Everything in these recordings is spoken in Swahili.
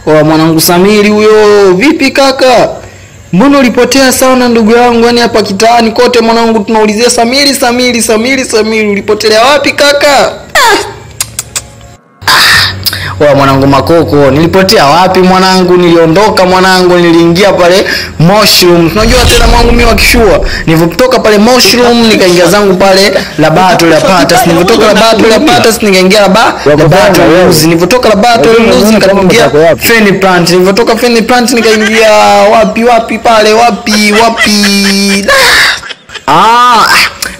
Wa mwanangu Samiri huyo, vipi kaka? Mbona ulipotea sana ndugu yangu? Yaani hapa kitaani kote mwanangu tunaulizia Samiri, ulipotelea wapi kaka? Wa mwanangu Makoko, nilipotea wapi mwanangu? Niliondoka mwanangu, niliingia pale Mushroom. Unajua tena mwanangu mimi wakishua. Nilipotoka pale Mushroom nikaingia zangu pale Laboratory ya Patas. Nilipotoka Laboratory ya Patas nikaingia Laboratory. Nilipotoka Laboratory nikaingia Fanny Plant. Nilipotoka Fanny Plant nikaingia wapi pale wapi.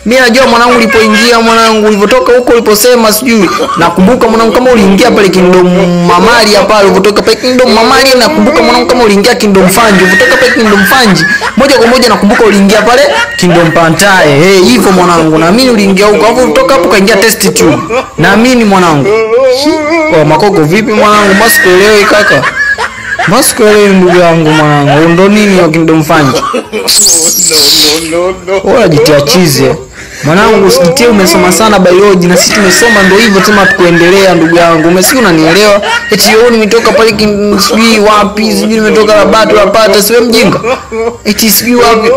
Mimi najua mwanangu ulipoingia mwanangu, ulipotoka huko uliposema sijui. Nakumbuka mwanangu kama uliingia pale Kingdom Mamali hapa, ulipotoka pale Kingdom Mamali nakumbuka mwanangu kama uliingia Kingdom Fanji, ulipotoka pale Kingdom Fanji moja kwa moja nakumbuka uliingia pale Kingdom Pantae. Hivyo mwanangu, na mimi uliingia huko, hapo utoka hapo kaingia Test Tube. Na mimi mwanangu. Kwa Makoko vipi mwanangu? Basi kuelewe kaka. Basi kuelewe ndugu yangu mwanangu. Ndo nini wa Kingdom Fanji? Wala jitia chize. Mwanangu usijitie umesoma sana biology na sisi tumesoma ndio hivyo tena tukuendelea ndugu yangu. Umesikia unanielewa? Eti yoni nimetoka pale sijui wapi, sijui nimetoka Laboratory yapata, siwe mjinga. Eti sijui wapi.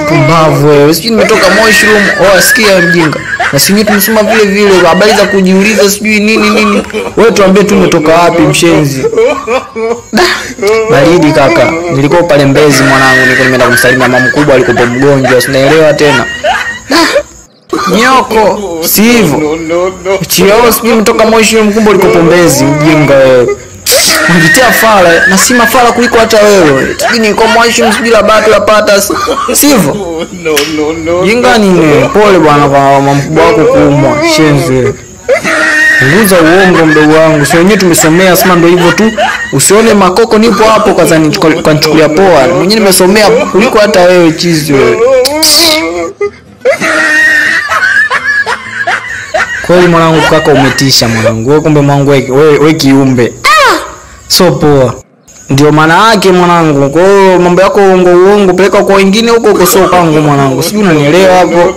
Pumbavu wewe. Sijui nimetoka Mushroom. Sikia mjinga. Na sisi tumesoma vile habari za kujiuliza sijui nini. Wewe tuambie tu umetoka wapi mshenzi. Baridi kaka. Nilikuwa pale Mbezi mwanangu, nilikuwa nimeenda kumsalimia mama mkubwa alikuwa mgonjwa. Sinaelewa tena. Nyoko, si hivyo. Chio sijui mtoka Mushroom kumbe ulikopo Mbezi mjinga wewe. Unajitia fala na si mafala kuliko hata wewe. Sijui niko Mushroom sijui Laboratory yapata. Si hivyo. Jinga nini? Pole bwana kwa mama mkubwa wako kuumwa. Shenzi. Nguza uongo mdogo wangu. Sio wenyewe tumesomea sema ndio hivyo tu. Usione Makoko nipo hapo kazani kanichukulia poa. Mwenyewe nimesomea kuliko hata wewe chizi wewe. Kweli mwanangu kaka umetisha mwanangu. Wewe kumbe mwanangu wewe kiumbe. So poa. Ndio maana yake mwanangu. Kwa hiyo mambo yako uongo peleka kwa wengine huko sio kwangu mwanangu. Sijui unanielewa hapo.